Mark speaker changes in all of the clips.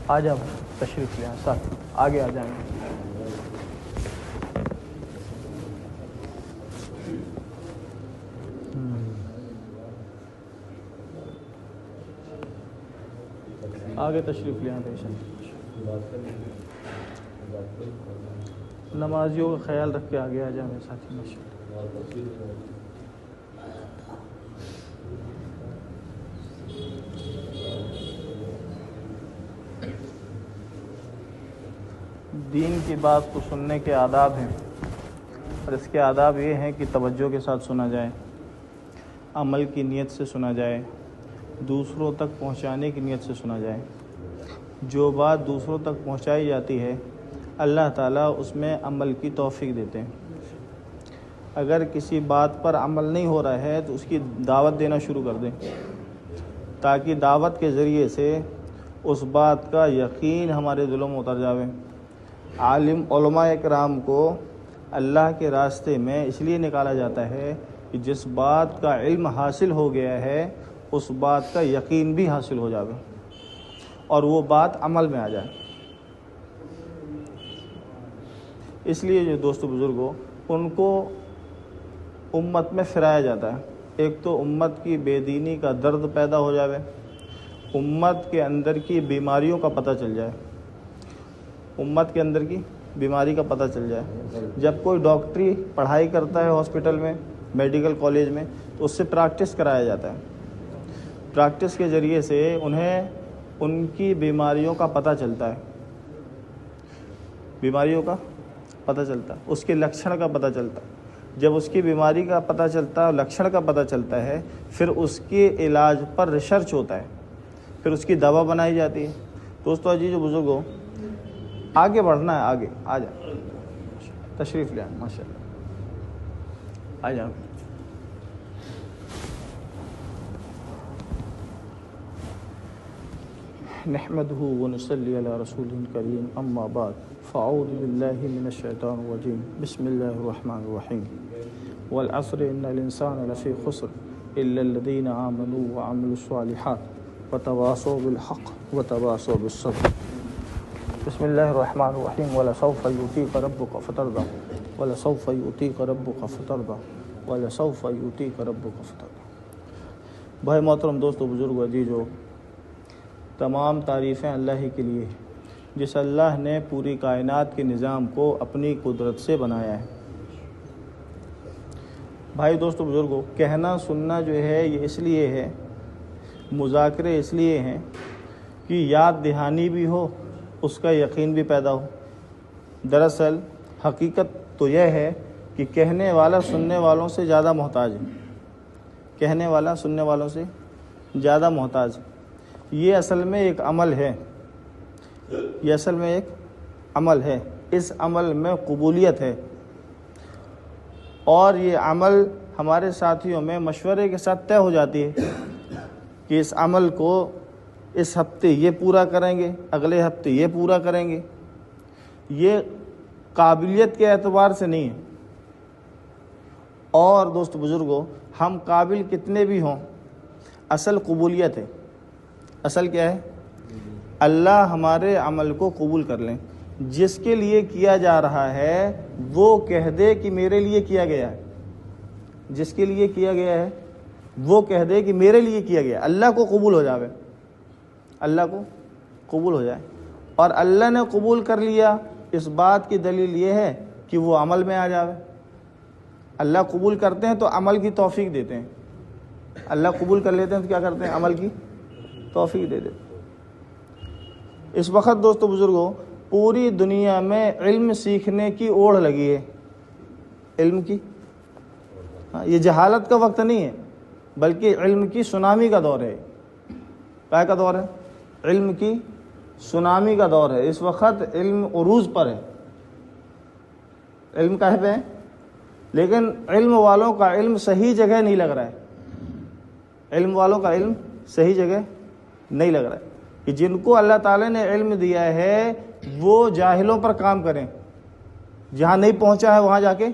Speaker 1: آ جاؤ، تشریف لے ساتھ آگے آ جائیں گے. آگے تشریف لے پیشنٹ. نمازیوں کا خیال رکھ کے آگے آ جائیں میرے ساتھی. دین کی بات کو سننے کے آداب ہیں، اور اس کے آداب یہ ہیں کہ توجہ کے ساتھ سنا جائے، عمل کی نیت سے سنا جائے، دوسروں تک پہنچانے کی نیت سے سنا جائے. جو بات دوسروں تک پہنچائی جاتی ہے اللہ تعالیٰ اس میں عمل کی توفیق دیتے ہیں. اگر کسی بات پر عمل نہیں ہو رہا ہے تو اس کی دعوت دینا شروع کر دیں، تاکہ دعوت کے ذریعے سے اس بات کا یقین ہمارے دلوں میں اتر جاوے. علماء اکرام کو اللہ کے راستے میں اس لیے نکالا جاتا ہے کہ جس بات کا علم حاصل ہو گیا ہے اس بات کا یقین بھی حاصل ہو جاوے اور وہ بات عمل میں آ جائے. اس لیے جو دوست بزرگوں ان کو امت میں پھرایا جاتا ہے. ایک تو امت کی بے دینی کا درد پیدا ہو جاوے، امت کے اندر کی بیماریوں کا پتہ چل جائے، امت کے اندر کی بیماری کا پتہ چل جائے. جب کوئی ڈاکٹری پڑھائی کرتا ہے ہاسپٹل میں، میڈیکل کالج میں، تو اس سے پریکٹس کرایا جاتا ہے. پریکٹس کے ذریعے سے انہیں ان کی بیماریوں کا پتہ چلتا ہے، بیماریوں کا پتہ چلتا ہے، اس کے لکشن کا پتہ چلتا ہے. جب اس کی بیماری کا پتہ چلتا ہے، لکشن کا پتہ چلتا ہے، پھر اس کے علاج پر ریسرچ ہوتا ہے، پھر اس کی دوا بنائی جاتی ہے. دوستو عزیز و بزرگوں، آگے بڑھنا ہے، آگے آ جائیں، تشریف لے آئیں، ماشاء اللہ آ جائیں. نحمده ونصلي على رسوله الكريم، اما بعد فاعوذ بالله من الشيطان الرجيم. بسم الله الرحمن الرحيم. والعصر ان الانسان لفي خسر الا الذين امنوا وعملوا الصالحات وتواصوا بالحق وتواصوا بالصبر. بسم الله الرحمن الرحيم. ولسوف يؤتيك ربك فترضى ولسوف يؤتيك ربك فترضى ولسوف يؤتيك ربك فترضى. بھائی محترم، دوستو، بزرگ، عزیزو، تمام تعریفیں اللہ ہی کے لیے جس اللہ نے پوری کائنات کے نظام کو اپنی قدرت سے بنایا ہے. بھائی دوستو بزرگوں، کہنا سننا جو ہے یہ اس لیے ہے، مذاکرے اس لیے ہیں کہ یاد دہانی بھی ہو، اس کا یقین بھی پیدا ہو. دراصل حقیقت تو یہ ہے کہ کہنے والا سننے والوں سے زیادہ محتاج ہے، کہنے والا سننے والوں سے زیادہ محتاج ہے. یہ اصل میں ایک عمل ہے، یہ اصل میں ایک عمل ہے. اس عمل میں قبولیت ہے، اور یہ عمل ہمارے ساتھیوں میں مشورے کے ساتھ طے ہو جاتی ہے کہ اس عمل کو اس ہفتے یہ پورا کریں گے، اگلے ہفتے یہ پورا کریں گے. یہ قابلیت کے اعتبار سے نہیں ہے. اور دوست بزرگوں، ہم قابل کتنے بھی ہوں، اصل قبولیت ہے. اصل کیا ہے؟ اللہ ہمارے عمل کو قبول کر لیں. جس کے لیے کیا جا رہا ہے وہ کہہ دے کہ میرے لیے کیا گیا ہے، جس کے لیے کیا گیا ہے وہ کہہ دے کہ میرے لیے کیا گیا. اللہ کو قبول ہو جاوے، اللہ کو قبول ہو جائے. اور اللہ نے قبول کر لیا، اس بات کی دلیل یہ ہے کہ وہ عمل میں آ جاوے. اللہ قبول کرتے ہیں تو عمل کی توفیق دیتے ہیں. اللہ قبول کر لیتے ہیں تو کیا کرتے ہیں؟ عمل کی توفیق دے دیتے. اس وقت دوستو بزرگوں پوری دنیا میں علم سیکھنے کی اوڑھ لگی ہے، علم کی یہ جہالت کا وقت نہیں ہے بلکہ علم کی سونامی کا دور ہے۔ کیا کا دور ہے؟ علم کی سونامی کا دور ہے۔ اس وقت علم عروج پر ہے، علم کہاں پہ ہے، لیکن علم والوں کا علم صحیح جگہ نہیں لگ رہا ہے، علم والوں کا علم صحیح جگہ نہیں لگ رہا ہے کہ جن کو اللہ تعالیٰ نے علم دیا ہے وہ جاہلوں پر کام کریں، جہاں نہیں پہنچا ہے وہاں جا کے،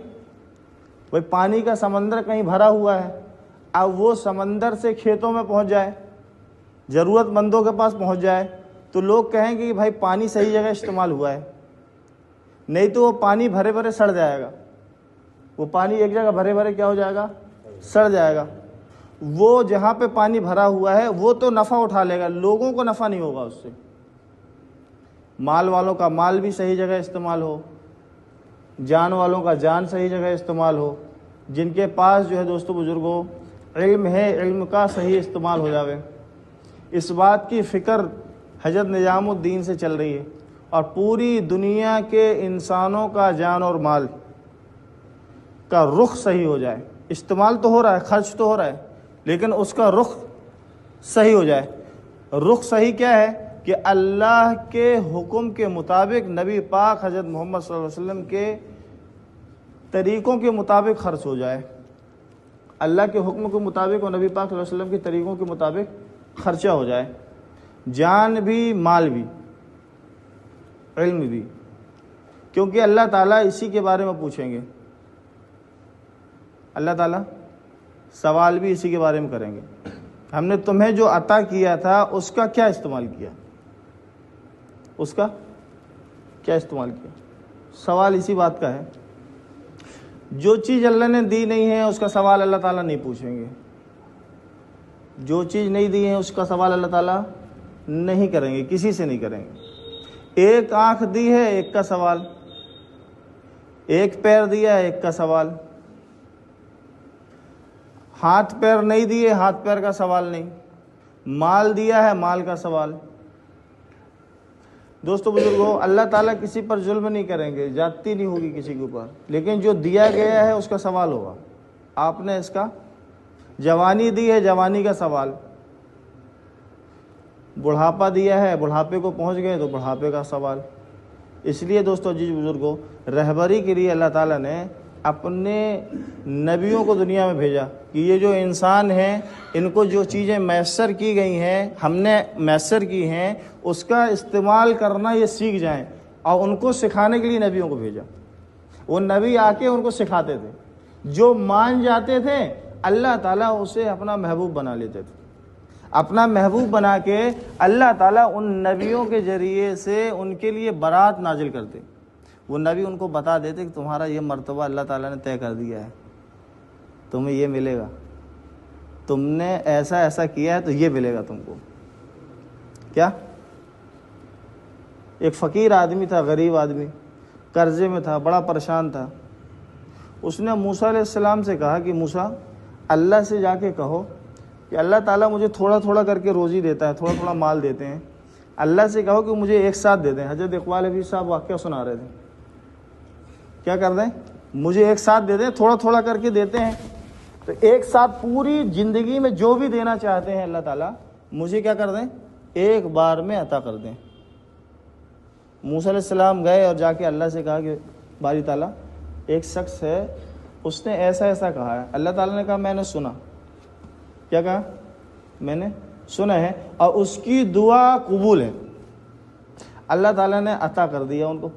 Speaker 1: بھائی پانی کا سمندر کہیں بھرا ہوا ہے، اب وہ سمندر سے کھیتوں میں پہنچ جائے، ضرورت مندوں کے پاس پہنچ جائے تو لوگ کہیں گے کہ بھائی پانی صحیح جگہ استعمال ہوا ہے، نہیں تو وہ پانی بھرے بھرے سڑ جائے گا، وہ پانی ایک جگہ بھرے بھرے کیا ہو جائے گا، سڑ جائے گا۔ وہ جہاں پہ پانی بھرا ہوا ہے وہ تو نفع اٹھا لے گا، لوگوں کو نفع نہیں ہوگا اس سے۔ مال والوں کا مال بھی صحیح جگہ استعمال ہو، جان والوں کا جان صحیح جگہ استعمال ہو، جن کے پاس جو ہے دوستو بزرگوں علم ہے، علم کا صحیح استعمال ہو جاوے۔ اس بات کی فکر حضرت نظام الدین سے چل رہی ہے، اور پوری دنیا کے انسانوں کا جان اور مال کا رخ صحیح ہو جائے، استعمال تو ہو رہا ہے، خرچ تو ہو رہا ہے، لیکن اس کا رخ صحیح ہو جائے۔ رخ صحیح کیا ہے کہ اللہ کے حکم کے مطابق نبی پاک حضرت محمد صلی اللہ علیہ وسلم کے طریقوں کے مطابق خرچ ہو جائے، اللہ کے حکم کے مطابق اور نبی پاک صلی اللہ علیہ وسلم کے طریقوں کے مطابق خرچہ ہو جائے، جان بھی مال بھی علم بھی، کیونکہ اللہ تعالیٰ اسی کے بارے میں پوچھیں گے، اللہ تعالیٰ سوال بھی اسی کے بارے میں کریں گے، ہم نے تمہیں جو عطا کیا تھا اس کا کیا استعمال کیا، اس کا کیا استعمال کیا، سوال اسی بات کا ہے۔ جو چیز اللہ نے دی نہیں ہے اس کا سوال اللہ تعالیٰ نہیں پوچھیں گے، جو چیز نہیں دی ہے اس کا سوال اللہ تعالیٰ نہیں کریں گے، کسی سے نہیں کریں گے۔ ایک آنکھ دی ہے ایک کا سوال، ایک پیر دیا ہے ایک کا سوال، ہاتھ پیر نہیں دیے ہاتھ پیر کا سوال نہیں، مال دیا ہے مال کا سوال۔ دوستو بزرگوں، اللہ تعالیٰ کسی پر ظلم نہیں کریں گے، زیادتی نہیں ہوگی کسی کے اوپر، لیکن جو دیا گیا ہے اس کا سوال ہوگا۔ آپ نے اس کا جوانی دی ہے جوانی کا سوال، بڑھاپا دیا ہے بڑھاپے کو پہنچ گئے تو بڑھاپے کا سوال۔ اس لیے دوستو عزیز بزرگوں، رہبری کے لیے اللہ تعالیٰ نے اپنے نبیوں کو دنیا میں بھیجا کہ یہ جو انسان ہیں ان کو جو چیزیں میسر کی گئی ہیں، ہم نے میسر کی ہیں، اس کا استعمال کرنا یہ سیکھ جائیں، اور ان کو سکھانے کے لیے نبیوں کو بھیجا۔ وہ نبی آ کے ان کو سکھاتے تھے، جو مان جاتے تھے اللہ تعالیٰ اسے اپنا محبوب بنا لیتے تھے، اپنا محبوب بنا کے اللہ تعالیٰ ان نبیوں کے ذریعے سے ان کے لیے برات نازل کرتے۔ وہ نبی ان کو بتا دیتے کہ تمہارا یہ مرتبہ اللہ تعالیٰ نے طے کر دیا ہے، تمہیں یہ ملے گا، تم نے ایسا ایسا کیا ہے تو یہ ملے گا تم کو۔ کیا؟ ایک فقیر آدمی تھا، غریب آدمی، قرضے میں تھا، بڑا پریشان تھا۔ اس نے موسیٰ علیہ السلام سے کہا کہ موسیٰ، اللہ سے جا کے کہو کہ اللہ تعالیٰ مجھے تھوڑا تھوڑا کر کے روزی دیتا ہے، تھوڑا تھوڑا مال دیتے ہیں، اللہ سے کہو کہ مجھے ایک ساتھ دے دیں۔ حضرت اقبال حفیظ صاحب واقعہ سنا رہے تھے، کیا کر دیں؟ مجھے ایک ساتھ دے دیں، تھوڑا تھوڑا کر کے دیتے ہیں، تو ایک ساتھ پوری زندگی میں جو بھی دینا چاہتے ہیں اللہ تعالیٰ مجھے کیا کر دیں؟ ایک بار میں عطا کر دیں۔ موسیٰ علیہ السلام گئے اور جا کے اللہ سے کہا کہ باری تعالیٰ ایک شخص ہے، اس نے ایسا ایسا کہا ہے۔ اللہ تعالیٰ نے کہا میں نے سنا۔ کیا کہا؟ میں نے سنا ہے، اور اس کی دعا قبول ہے۔ اللہ تعالیٰ نے عطا کر دیا ان کو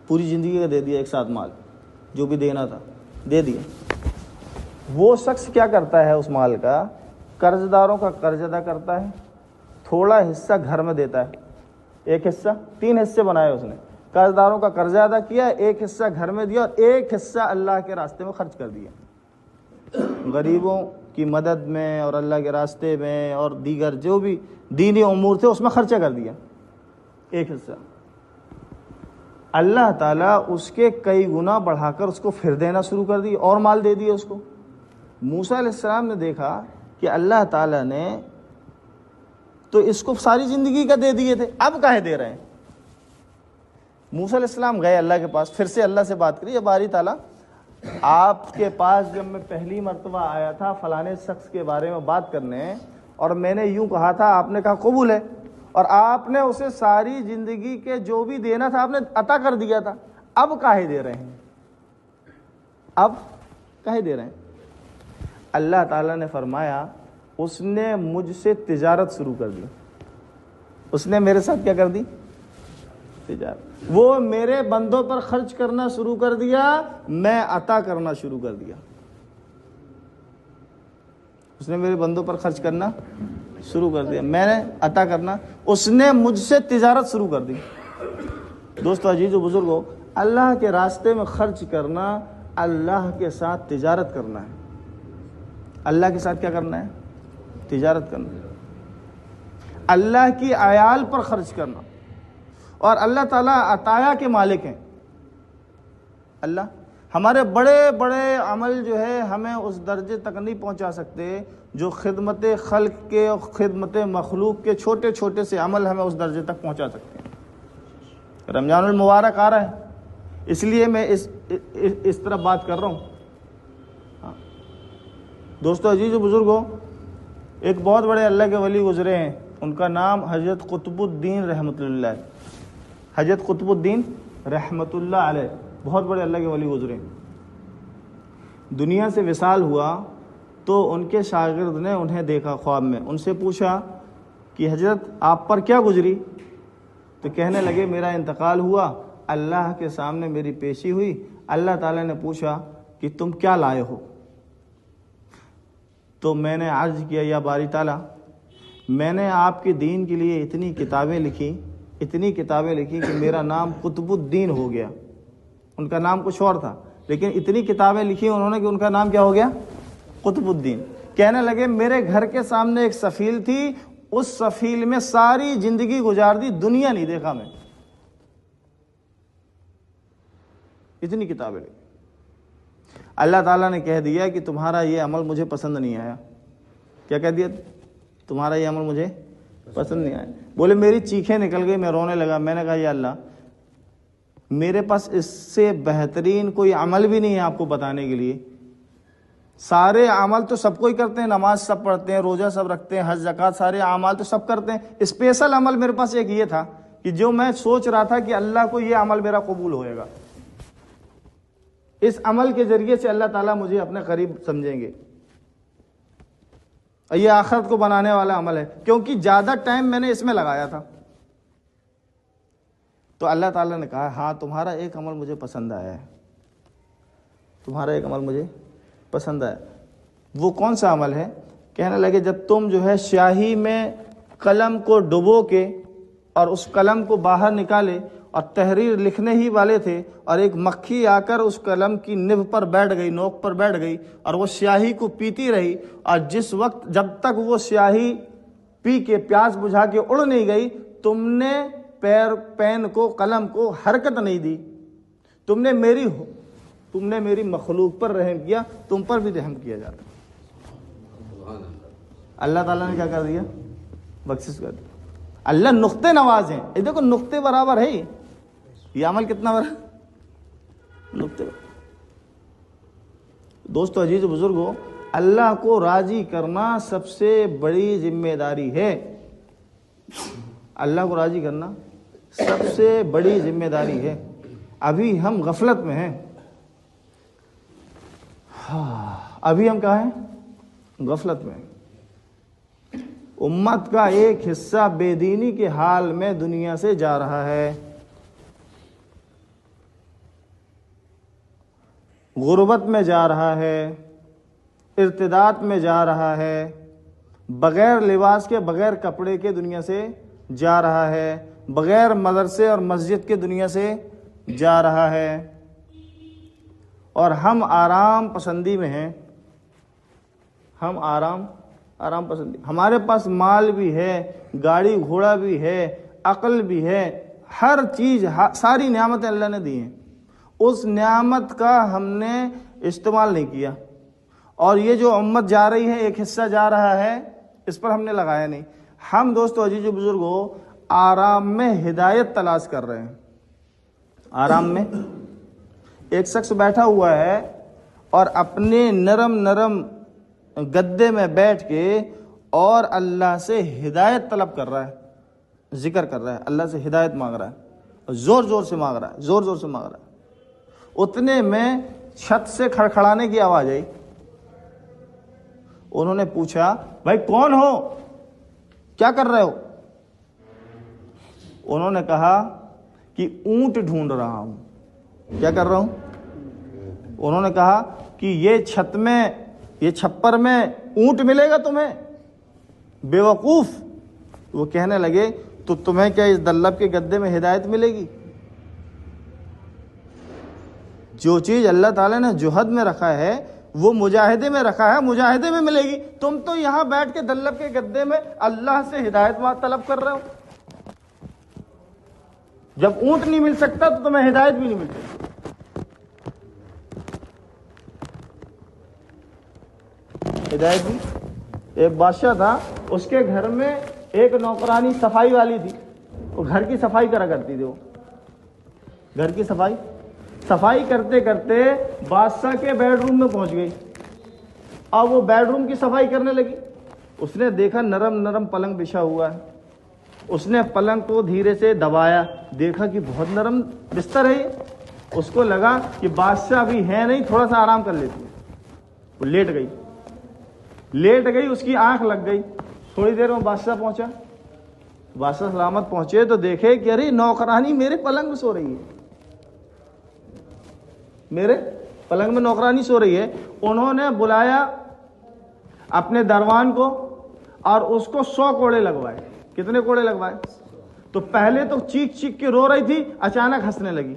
Speaker 1: پوری زندگی کا دے دیا، ایک ساتھ مال جو بھی دینا تھا دے دیا۔ وہ شخص کیا کرتا ہے اس مال کا؟ قرض داروں کا قرض ادا کرتا ہے، تھوڑا حصہ گھر میں دیتا ہے، ایک حصہ، 3 حصے بنائے اس نے، قرض داروں کا قرضہ ادا کیا، ایک حصہ گھر میں دیا، اور ایک حصہ اللہ کے راستے میں خرچ کر دیا، غریبوں کی مدد میں اور اللہ کے راستے میں اور دیگر جو بھی دینی امور تھے اس میں خرچہ کر دیا، ایک حصہ۔ اللہ تعالیٰ اس کے کئی گنا بڑھا کر اس کو پھر دینا شروع کر دی، اور مال دے دیا اس کو۔ موسیٰ علیہ السلام نے دیکھا کہ اللہ تعالیٰ نے تو اس کو ساری زندگی کا دے دیے تھے، اب کاہے دے رہے ہیں؟ موسیٰ علیہ السلام گئے اللہ کے پاس، پھر سے اللہ سے بات کری، باری تعالیٰ آپ کے پاس جب میں پہلی مرتبہ آیا تھا فلانے شخص کے بارے میں بات کرنے، اور میں نے یوں کہا تھا، آپ نے کہا قبول ہے، اور آپ نے اسے ساری زندگی کے جو بھی دینا تھا آپ نے عطا کر دیا تھا، اب کاہے دے رہے ہیں؟ اب کاہے دے رہے ہیں؟ اللہ تعالیٰ نے فرمایا اس نے مجھ سے تجارت شروع کر دی، اس نے میرے ساتھ کیا کر دی؟ تجارت۔ وہ میرے بندوں پر خرچ کرنا شروع کر دیا، میں عطا کرنا شروع کر دیا۔ اس نے میرے بندوں پر خرچ کرنا شروع کر دیا، میں نے عطا کرنا، اس نے مجھ سے تجارت شروع کر دی۔ دوستو عزیز و بزرگو، اللہ کے راستے میں خرچ کرنا اللہ کے ساتھ تجارت کرنا ہے۔ اللہ کے ساتھ کیا کرنا ہے؟ تجارت کرنا ہے۔ اللہ کی عیال پر خرچ کرنا، اور اللہ تعالیٰ عطایا کے مالک ہیں۔ اللہ ہمارے بڑے بڑے عمل جو ہے ہمیں اس درجے تک نہیں پہنچا سکتے جو خدمت خلق کے اور خدمت مخلوق کے چھوٹے چھوٹے سے عمل ہمیں اس درجے تک پہنچا سکتے ہیں۔ رمضان المبارک آ رہا ہے، اس لیے میں اس طرح بات کر رہا ہوں۔ دوستو عزیز و بزرگوں، ایک بہت بڑے اللہ کے ولی گزرے ہیں، ان کا نام حضرت قطب الدین رحمۃ اللہ علیہ، حضرت قطب الدین رحمۃ اللہ علیہ، بہت بڑے اللہ کے ولی گزرے ہیں۔ دنیا سے وصال ہوا تو ان کے شاگرد نے انہیں دیکھا خواب میں، ان سے پوچھا کہ حضرت آپ پر کیا گزری؟ تو کہنے لگے میرا انتقال ہوا، اللہ کے سامنے میری پیشی ہوئی، اللہ تعالیٰ نے پوچھا کہ تم کیا لائے ہو؟ تو میں نے عرض کیا یا باری تعالیٰ، میں نے آپ کے دین کے لیے اتنی کتابیں لکھی کہ میرا نام قطب الدین ہو گیا۔ ان کا نام کچھ اور تھا، لیکن اتنی کتابیں لکھی انہوں نے کہ ان کا نام کیا ہو گیا؟ قطب الدین۔ کہنے لگے میرے گھر کے سامنے ایک سفیل تھی، اس سفیل میں ساری زندگی گزار دی، دنیا نہیں دیکھا میں، اتنی کتابیں لکھی۔ اللہ تعالیٰ نے کہہ دیا کہ تمہارا یہ عمل مجھے پسند نہیں آیا۔ کیا کہہ دیا؟ تمہارا یہ عمل مجھے پسند نہیں آیا۔ بولے میری چیخیں نکل گئی، میں رونے لگا، میں نے کہا یا اللہ، میرے پاس اس سے بہترین کوئی عمل بھی نہیں ہے آپ کو بتانے کے لیے۔ سارے عمل تو سب کوئی کرتے ہیں، نماز سب پڑھتے ہیں، روزہ سب رکھتے ہیں، حج زکوٰۃ سارے اعمال تو سب کرتے ہیں، اسپیشل عمل میرے پاس ایک یہ تھا کہ جو میں سوچ رہا تھا کہ اللہ کو یہ عمل میرا قبول ہوئے گا، اس عمل کے ذریعے سے اللہ تعالیٰ مجھے اپنے قریب سمجھیں گے، یہ آخرت کو بنانے والا عمل ہے، کیونکہ زیادہ ٹائم میں نے اس میں لگایا تھا۔ تو اللہ تعالیٰ نے کہا ہاں تمہارا ایک عمل مجھے پسند آیا ہے، تمہارا ایک عمل مجھے پسند آیا۔ وہ کون سا عمل ہے؟ کہنے لگے جب تم جو ہے سیاہی میں قلم کو ڈبو کے اور اس قلم کو باہر نکالے اور تحریر لکھنے ہی والے تھے، اور ایک مکھی آ کر اس قلم کی نب پر بیٹھ گئی، نوک پر بیٹھ گئی، اور وہ سیاہی کو پیتی رہی، اور جب تک وہ سیاہی پی کے پیاس بجھا کے اڑ نہیں گئی، تم نے پین کو قلم کو حرکت نہیں دی، تم نے میری مخلوق پر رحم کیا، تم پر بھی رحم کیا جاتا۔ اللہ تعالیٰ نے کیا کر دیا؟ بخشش کر دیا۔ اللہ نقطے نواز ہیں، یہ دیکھو نقطے برابر ہے، یہ عمل کتنا بڑا نقطے برابر۔ دوستو عزیز و بزرگو، اللہ کو راضی کرنا سب سے بڑی ذمہ داری ہے۔ اللہ کو راضی کرنا سب سے بڑی ذمہ داری ہے۔ ابھی ہم غفلت میں ہیں، ابھی ہم کہاں ہیں؟ غفلت میں۔ امت کا ایک حصہ بے دینی کے حال میں دنیا سے جا رہا ہے، غربت میں جا رہا ہے، ارتداد میں جا رہا ہے، بغیر لباس کے بغیر کپڑے کے دنیا سے جا رہا ہے، بغیر مدرسے اور مسجد کے دنیا سے جا رہا ہے، اور ہم آرام پسندی میں ہیں۔ ہم آرام پسندی، ہمارے پاس مال بھی ہے، گاڑی گھوڑا بھی ہے، عقل بھی ہے، ہر چیز، ساری نعمتیں اللہ نے دی ہیں، اس نعمت کا ہم نے استعمال نہیں کیا، اور یہ جو امت جا رہی ہے، ایک حصہ جا رہا ہے، اس پر ہم نے لگایا نہیں۔ ہم دوستو عزیز و بزرگو آرام میں ہدایت تلاش کر رہے ہیں۔ آرام میں ایک شخص بیٹھا ہوا ہے اور اپنے نرم نرم گدے میں بیٹھ کے اور اللہ سے ہدایت طلب کر رہا ہے، ذکر کر رہا ہے، اللہ سے ہدایت مانگ رہا ہے، زور زور سے مانگ رہا ہے، زور زور سے مانگ رہا ہے۔ اتنے میں چھت سے کھڑکھڑانے کی آواز آئی۔ انہوں نے پوچھا بھائی کون ہو، کیا کر رہے ہو؟ انہوں نے کہا کہ اونٹ ڈھونڈ رہا ہوں۔ کیا کر رہا ہوں؟ انہوں نے کہا کہ یہ چھت میں، یہ چھپر میں اونٹ ملے گا تمہیں؟ بے وقوف۔ وہ کہنے لگے تو تمہیں کیا اس دلب کے گدے میں ہدایت ملے گی؟ جو چیز اللہ تعالیٰ نے جوہد میں رکھا ہے وہ مجاہدے میں رکھا ہے، مجاہدے میں ملے گی۔ تم تو یہاں بیٹھ کے دلب کے گدے میں اللہ سے ہدایت طلب کر رہے ہو۔ جب اونٹ نہیں مل سکتا تو تمہیں ہدایت بھی نہیں مل سکتی۔ ہدایت بھی۔ ایک بادشاہ تھا، اس کے گھر میں ایک نوکرانی صفائی والی تھی، وہ گھر کی صفائی کرا کرتی تھی۔ وہ گھر کی صفائی کرتے کرتے بادشاہ کے بیڈ روم میں پہنچ گئی۔ اب وہ بیڈ روم کی صفائی کرنے لگی۔ اس نے دیکھا نرم نرم پلنگ بچھا ہوا ہے۔ اس نے پلنگ کو دھیرے سے دبایا، دیکھا کہ بہت نرم بستر ہے یہ۔ اس کو لگا کہ بادشاہ ابھی ہے نہیں، تھوڑا سا آرام کر لیتی ہے۔ وہ لیٹ گئی، اس کی آنکھ لگ گئی۔ تھوڑی دیر میں بادشاہ پہنچا۔ بادشاہ سلامت پہنچے تو دیکھے کہ ارے نوکرانی میرے پلنگ میں سو رہی ہے، میرے پلنگ میں نوکرانی سو رہی ہے۔ انہوں نے بلایا اپنے دروان کو اور اس کو 100 کوڑے لگوائے۔ کتنے کوڑے لگوائے؟ تو پہلے تو چیخ چیخ کے رو رہی تھی، اچانک ہنسنے لگی۔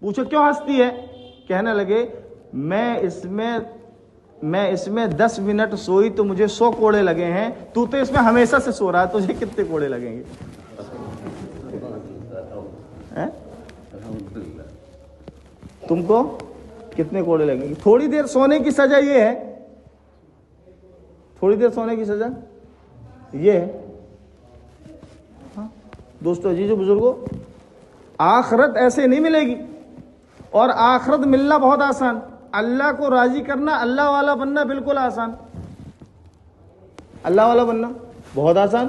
Speaker 1: پوچھو کیوں ہنستی ہے؟ کہنے لگے میں اس میں 10 منٹ سوئی تو مجھے 100 کوڑے لگے ہیں، تو اس میں ہمیشہ سے سو رہا ہے، تجھے کتنے کوڑے لگیں گے؟ تم کو کتنے کوڑے لگیں گے؟ تھوڑی دیر سونے کی سزا یہ ہے، تھوڑی دیر سونے کی سزا یہ ہے۔ دوستو عزیزو بزرگو، آخرت ایسے نہیں ملے گی، اور آخرت ملنا بہت آسان۔ اللہ کو راضی کرنا، اللہ والا بننا بالکل آسان۔ اللہ والا بننا بہت آسان۔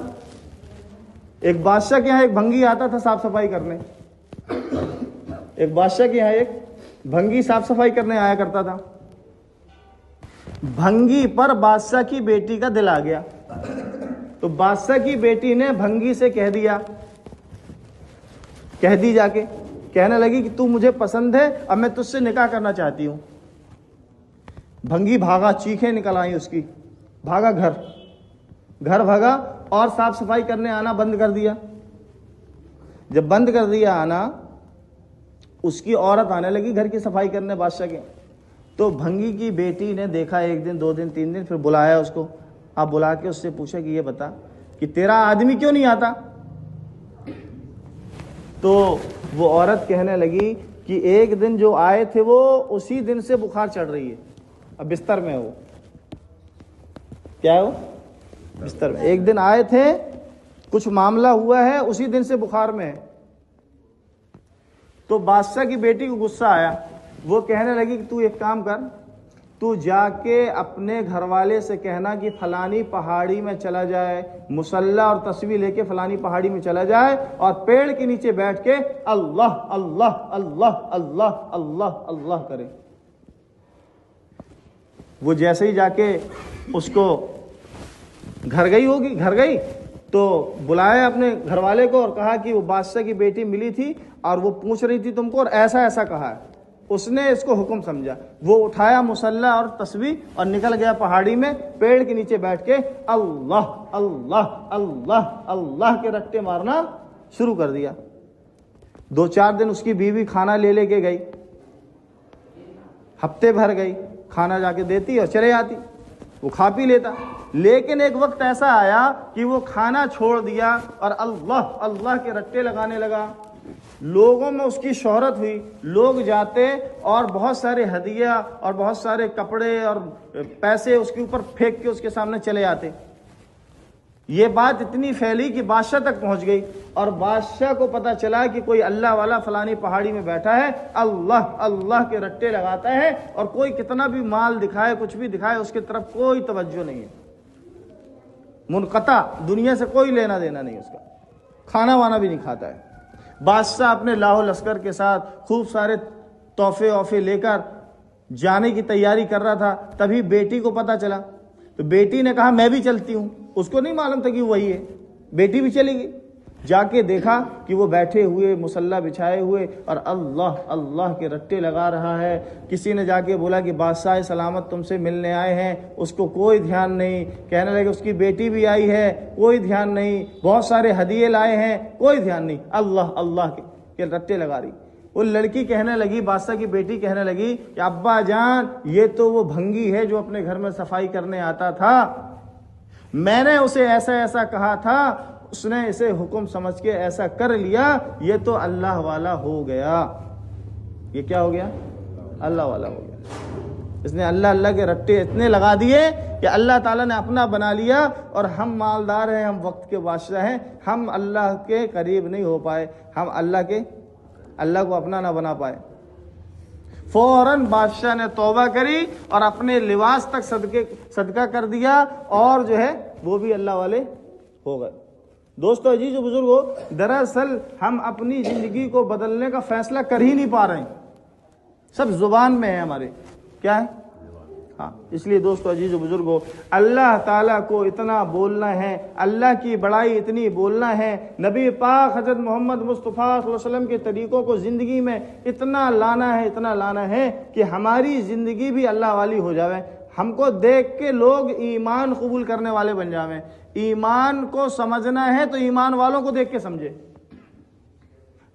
Speaker 1: ایک بادشاہ کے یہاں ایک بھنگی آتا تھا صاف صفائی کرنے۔ ایک بادشاہ کے یہاں ایک بھنگی صاف صفائی کرنے آیا کرتا تھا۔ بھنگی پر بادشاہ کی بیٹی کا دل آ گیا، تو بادشاہ کی بیٹی نے بھنگی سے کہہ دی جا کے، کہنے لگی کہ تو مجھے پسند ہے، اب میں تجھ سے نکاح کرنا چاہتی ہوں۔ بھنگی بھاگا، چیخیں نکل آئیں اس کی، بھاگا گھر بھاگا اور صاف صفائی کرنے آنا بند کر دیا۔ جب بند کر دیا آنا، اس کی عورت آنے لگی گھر کی صفائی کرنے بادشاہ کے۔ تو بھنگی کی بیٹی نے دیکھا، 1 دن 2 دن 3 دن، پھر بلایا اس کو۔ اب بلا کے اس سے پوچھا کہ یہ بتا کہ تیرا آدمی کیوں نہیں آتا؟ تو وہ عورت کہنے لگی کہ 1 دن جو آئے تھے وہ اسی دن سے بخار چڑھ رہی ہے، اب بستر میں ہو۔ کیا ہے وہ؟ بستر میں۔ 1 دن آئے تھے، کچھ معاملہ ہوا ہے، اسی دن سے بخار میں ہے۔ تو بادشاہ کی بیٹی کو غصہ آیا، وہ کہنے لگی کہ تو ایک کام کر، تو جا کے اپنے گھر والے سے کہنا کہ فلانی پہاڑی میں چلا جائے، مصلی اور تسبیح لے کے فلانی پہاڑی میں چلا جائے اور پیڑ کے نیچے بیٹھ کے اللہ اللہ اللہ اللہ اللہ اللہ کرے۔ وہ جیسے ہی جا کے اس کو گھر گئی تو بلایا اپنے گھر والے کو اور کہا کہ وہ بادشاہ کی بیٹی ملی تھی اور وہ پوچھ رہی تھی تم کو، اور ایسا ایسا کہا ہے۔ اس نے اس کو حکم سمجھا، وہ اٹھایا مصلی اور تسبیح اور نکل گیا پہاڑی میں، پیڑ کے نیچے بیٹھ کے اللہ اللہ اللہ اللہ کے رٹے مارنا شروع کر دیا۔ 2-4 دن اس کی بیوی کھانا لے کے گئی، ہفتے بھر گئی، کھانا جا کے دیتی اور چلے آتی، وہ کھا پی لیتا۔ لیکن ایک وقت ایسا آیا کہ وہ کھانا چھوڑ دیا اور اللہ اللہ کے رٹے لگانے لگا۔ لوگوں میں اس کی شہرت ہوئی، لوگ جاتے اور بہت سارے ہدیہ اور بہت سارے کپڑے اور پیسے اس کے اوپر پھینک کے اس کے سامنے چلے آتے۔ یہ بات اتنی پھیلی کہ بادشاہ تک پہنچ گئی، اور بادشاہ کو پتا چلا کہ کوئی اللہ والا فلانی پہاڑی میں بیٹھا ہے، اللہ اللہ کے رٹے لگاتا ہے، اور کوئی کتنا بھی مال دکھائے، کچھ بھی دکھائے، اس کی طرف کوئی توجہ نہیں ہے، منقطع، دنیا سے کوئی لینا دینا نہیں اس کا، کھانا وانا بھی نہیں کھاتا ہے۔ بادشاہ اپنے لاہو لشکر کے ساتھ خوب سارے تحفے وحفے لے کر جانے کی تیاری کر رہا تھا، تبھی بیٹی کو پتا چلا، تو بیٹی نے کہا میں بھی چلتی ہوں، اس کو نہیں معلوم تھا کہ وہی ہے، بیٹی بھی چلے گی، جا کے دیکھا کہ وہ بیٹھے ہوئے مصلی بچھائے ہوئے اور اللہ اللہ کے رٹے لگا رہا ہے۔ کسی نے جا کے بولا کہ بادشاہ سلامت تم سے ملنے آئے ہیں، اس کو کوئی دھیان نہیں، کہنے لگے اس کی بیٹی بھی آئی ہے، کوئی دھیان نہیں، بہت سارے ہدیے لائے ہیں، کوئی دھیان نہیں، اللہ اللہ کے رٹے لگا رہی۔ وہ لڑکی کہنے لگی، بادشاہ کی بیٹی کہنے لگی کہ ابا جان یہ تو وہ بھنگی ہے جو اپنے گھر میں صفائی کرنے آتا تھا، میں نے اسے ایسا ایسا کہا تھا، اس نے اسے حکم سمجھ کے ایسا کر لیا، یہ تو اللہ والا ہو گیا۔ یہ کیا ہو گیا؟ اللہ والا ہو گیا۔ اس نے اللہ اللہ کے رٹے اتنے لگا دیے کہ اللہ تعالیٰ نے اپنا بنا لیا، اور ہم مالدار ہیں، ہم وقت کے بادشاہ ہیں، ہم اللہ کے قریب نہیں ہو پائے، ہم اللہ کو اپنا نہ بنا پائے۔ فوراً بادشاہ نے توبہ کری اور اپنے لباس تک صدقہ کر دیا، اور جو ہے وہ بھی اللہ والے ہو گئے۔ دوستو عزیز و بزرگو، دراصل ہم اپنی زندگی کو بدلنے کا فیصلہ کر ہی نہیں پا رہے ہیں، سب زبان میں ہے ہمارے، کیا ہے؟ ہاں، اس لیے دوستو عزیز و بزرگو، اللہ تعالیٰ کو اتنا بولنا ہے، اللہ کی بڑائی اتنی بولنا ہے، نبی پاک حضرت محمد مصطفیٰ صلی اللہ علیہ وسلم کے طریقوں کو زندگی میں اتنا لانا ہے کہ ہماری زندگی بھی اللہ والی ہو جاوے، ہم کو دیکھ کے لوگ ایمان قبول کرنے والے بن جاویں۔ ایمان کو سمجھنا ہے تو ایمان والوں کو دیکھ کے سمجھے،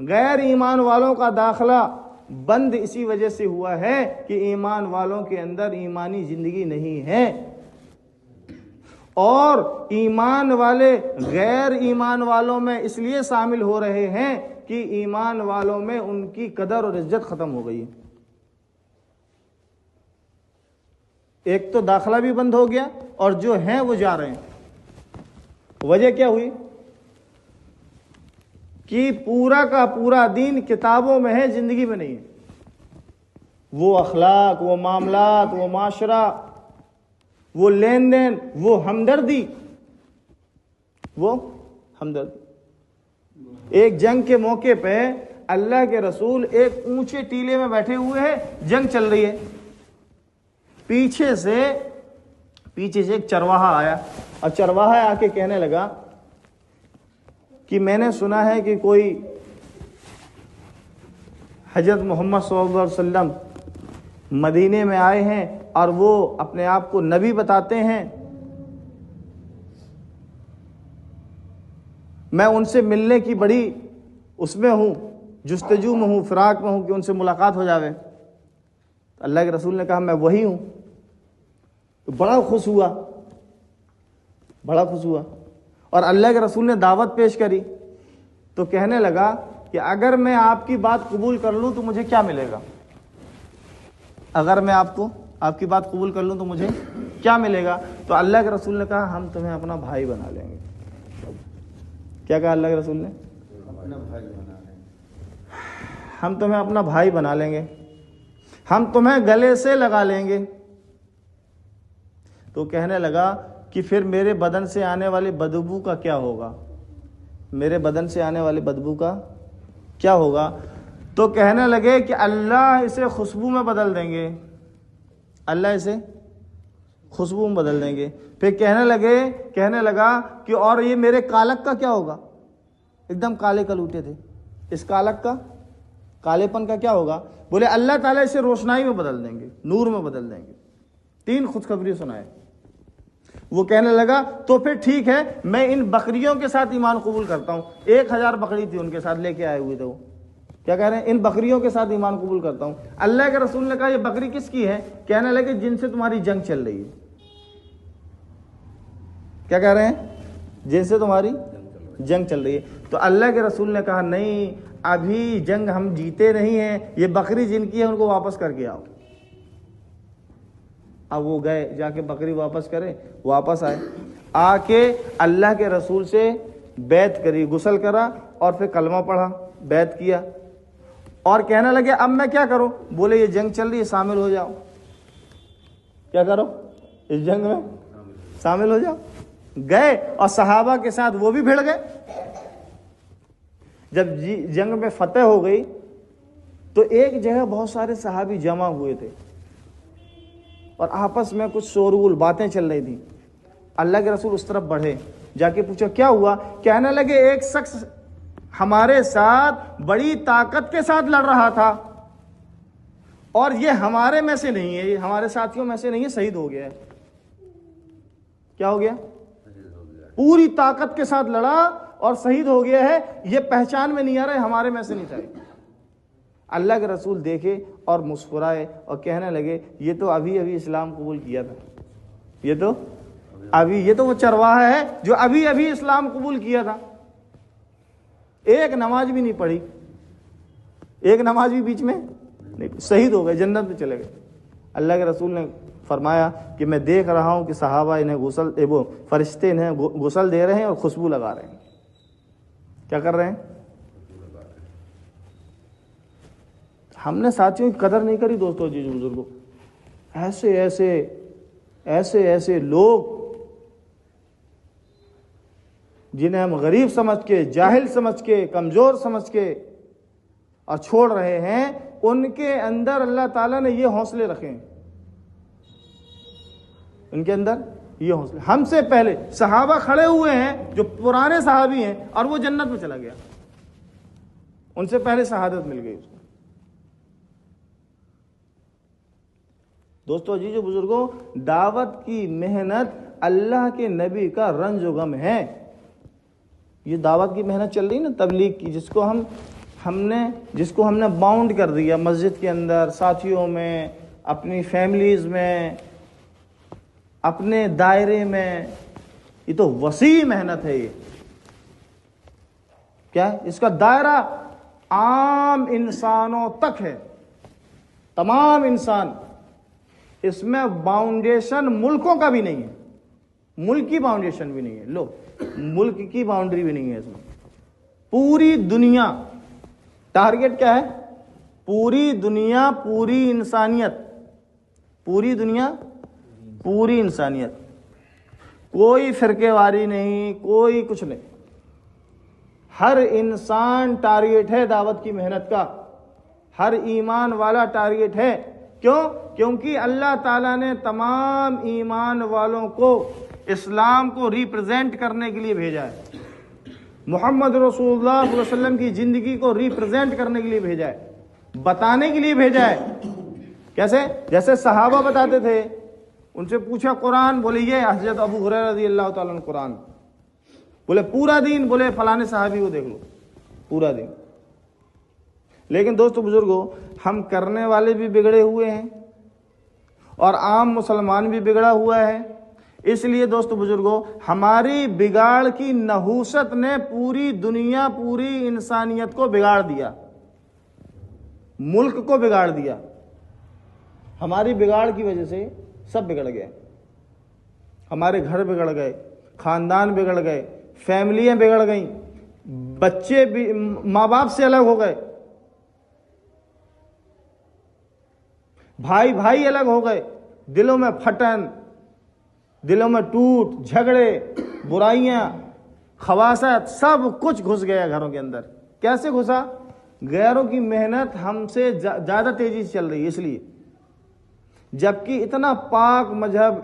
Speaker 1: غیر ایمان والوں کا داخلہ بند اسی وجہ سے ہوا ہے کہ ایمان والوں کے اندر ایمانی زندگی نہیں ہے، اور ایمان والے غیر ایمان والوں میں اس لیے شامل ہو رہے ہیں کہ ایمان والوں میں ان کی قدر اور عزت ختم ہو گئی ہے۔ ایک تو داخلہ بھی بند ہو گیا، اور جو ہیں وہ جا رہے ہیں۔ وجہ کیا ہوئی کہ پورا کا پورا دین کتابوں میں ہے، زندگی میں نہیں ہے۔ وہ اخلاق، وہ معاملات، وہ معاشرہ، وہ لین دین، وہ ہمدردی۔ ایک جنگ کے موقع پہ اللہ کے رسول ایک اونچے ٹیلے میں بیٹھے ہوئے ہیں، جنگ چل رہی ہے، پیچھے سے ایک چرواہا آیا، اور چرواہا آ کے کہنے لگا کہ میں نے سنا ہے کہ کوئی حضرت محمد صلی اللہ علیہ وسلم مدینے میں آئے ہیں اور وہ اپنے آپ کو نبی بتاتے ہیں، میں ان سے ملنے کی بڑی اس میں ہوں، جستجو میں ہوں، فراق میں ہوں کہ ان سے ملاقات ہو جاوے۔ اللہ کے رسول نے کہا میں وہی ہوں۔ بڑا خوش ہوا، اور اللہ کے رسول نے دعوت پیش کری، تو کہنے لگا کہ اگر میں آپ کی بات قبول کر لوں تو مجھے کیا ملے گا؟ اگر میں آپ کی بات قبول کر لوں تو مجھے کیا ملے گا؟ تو اللہ کے رسول نے کہا ہم تمہیں اپنا بھائی بنا لیں گے۔ کیا کہا اللہ کے رسول نے؟ ہم تمہیں اپنا بھائی بنا لیں گے، ہم تمہیں گلے سے لگا لیں گے۔ تو کہنے لگا کہ پھر میرے بدن سے آنے والی بدبو کا کیا ہوگا؟ تو کہنے لگے کہ اللہ اسے خوشبو میں بدل دیں گے۔ پھر کہنے لگا کہ اور یہ میرے کالک کا کیا ہوگا؟ ایک دم کالے کلوٹے تھے، اس کالک کا، کالے پن کا کیا ہوگا؟ بولے اللہ تعالیٰ اسے روشنائی میں بدل دیں گے، نور میں بدل دیں گے۔ 3 خوشخبری سنائے۔ وہ کہنے لگا تو پھر ٹھیک ہے، میں ان بکریوں کے ساتھ ایمان قبول کرتا ہوں۔ 1000 بکری تھی ان کے ساتھ لے کے آئے ہوئے تھے، وہ کیا کہہ رہے ہیں؟ ان بکریوں کے ساتھ ایمان قبول کرتا ہوں۔ اللہ کے رسول نے کہا یہ بکری کس کی ہے؟ کہنے لگے جن سے تمہاری جنگ چل رہی ہے۔ کیا کہہ رہے ہیں؟ جن سے تمہاری جنگ چل رہی ہے۔ تو اللہ کے رسول نے کہا نہیں، ابھی جنگ ہم جیتے نہیں ہیں، یہ بکری جن کی ہے ان کو واپس کر کے آؤ۔ اب وہ گئے، جا کے بکری واپس کرے، واپس آئے۔ آ کے اللہ کے رسول سے بیعت کری، غسل کرا اور پھر کلمہ پڑھا، بیعت کیا، اور کہنے لگے اب میں کیا کروں؟ بولے یہ جنگ چل رہی ہے، شامل ہو جاؤ۔ کیا کرو؟ اس جنگ میں شامل ہو جاؤ۔ گئے اور صحابہ کے ساتھ وہ بھی بھیڑ گئے۔ جب جنگ میں فتح ہو گئی تو ایک جگہ بہت سارے صحابی جمع ہوئے تھے اور آپس میں کچھ شورغل باتیں چل رہی تھیں۔ اللہ کے رسول اس طرف بڑھے، جا کے پوچھا کیا ہوا؟ کہنے لگے ایک شخص ہمارے ساتھ بڑی طاقت کے ساتھ لڑ رہا تھا اور یہ ہمارے میں سے نہیں ہے، یہ ہمارے ساتھیوں میں سے نہیں ہے، شہید ہو گیا ہے۔ کیا ہو گیا؟ پوری طاقت کے ساتھ لڑا اور شہید ہو گیا ہے، یہ پہچان میں نہیں آ رہا ہے، ہمارے میں سے نہیں تھا۔ اللہ کے رسول دیکھے اور مسکرائے اور کہنے لگے یہ تو ابھی اسلام قبول کیا تھا، یہ تو وہ چرواہا ہے جو ابھی اسلام قبول کیا تھا، ایک نماز بھی نہیں پڑھی، ایک نماز بھی بیچ میں نہیں، شہید ہو گئے، جنت میں چلے گئے۔ اللہ کے رسول نے فرمایا کہ میں دیکھ رہا ہوں کہ صحابہ انہیں وہ فرشتے انہیں غسل دے رہے ہیں اور خوشبو لگا رہے ہیں۔ کیا کر رہے ہیں؟ ہم نے ساتھیوں کی قدر نہیں کری دوستو، عزیز بزرگوں۔ ایسے لوگ جنہیں ہم غریب سمجھ کے، جاہل سمجھ کے، کمزور سمجھ کے اور چھوڑ رہے ہیں، ان کے اندر اللہ تعالیٰ نے یہ حوصلے رکھے ہیں، ان کے اندر یہ حوصلے۔ ہم سے پہلے صحابہ کھڑے ہوئے ہیں جو پرانے صحابی ہیں اور وہ جنت میں چلا گیا، ان سے پہلے شہادت مل گئی اس کو۔ دوستو عزیز و بزرگوں، دعوت کی محنت اللہ کے نبی کا رنج و غم ہے۔ یہ دعوت کی محنت چل رہی نا تبلیغ کی، جس کو ہم نے باؤنڈ کر دیا مسجد کے اندر، ساتھیوں میں، اپنی فیملیز میں، اپنے دائرے میں، یہ تو وسیع محنت ہے۔ یہ کیا ہے؟ اس کا دائرہ عام انسانوں تک ہے، تمام انسان۔ اس میں باؤنڈیشن ملکوں کا بھی نہیں ہے، ملک کی باؤنڈیشن بھی نہیں ہے، ملک کی باؤنڈری بھی نہیں ہے اس میں، پوری دنیا۔ ٹارگٹ کیا ہے؟ پوری دنیا، پوری انسانیت، پوری دنیا، پوری انسانیت، کوئی فرقے واری نہیں، کوئی کچھ نہیں، ہر انسان ٹارگٹ ہے دعوت کی محنت کا، ہر ایمان والا ٹارگٹ ہے۔ کیوں؟ کیونکہ اللہ تعالیٰ نے تمام ایمان والوں کو اسلام کو ریپرزینٹ کرنے کے لیے بھیجا ہے، محمد رسول اللہ صلی اللہ علیہ وسلم کی زندگی کو ریپرزینٹ کرنے کے لیے بھیجا ہے، بتانے کے لیے بھیجا ہے۔ کیسے؟ جیسے صحابہ بتاتے تھے، ان سے پوچھا قرآن، بولے یہ حضرت ابو ہریرہ رضی اللہ تعالیٰ عنہ قرآن، بولے پورا دین، بولے فلانے صحابی کو دیکھ لو، پورا دین۔ لیکن دوستو بزرگوں، ہم کرنے والے بھی بگڑے ہوئے ہیں اور عام مسلمان بھی بگڑا ہوا ہے۔ اس لیے دوستو بزرگوں، ہماری بگاڑ کی نحوست نے پوری دنیا، پوری انسانیت کو بگاڑ دیا، ملک کو بگاڑ دیا۔ ہماری بگاڑ کی وجہ سے سب بگڑ گئے، ہمارے گھر بگڑ گئے، خاندان بگڑ گئے، فیملیاں بگڑ گئیں، بچے بھی ماں باپ سے الگ ہو گئے، بھائی الگ ہو گئے، دلوں میں پھٹن، دلوں میں ٹوٹ، جھگڑے، برائیاں، خباثت، سب کچھ گھس گیا گھروں کے اندر۔ کیسے گھسا؟ غیروں کی محنت ہم سے زیادہ تیزی سے چل رہی ہے، اس لیے۔ جبکہ اتنا پاک مذہب،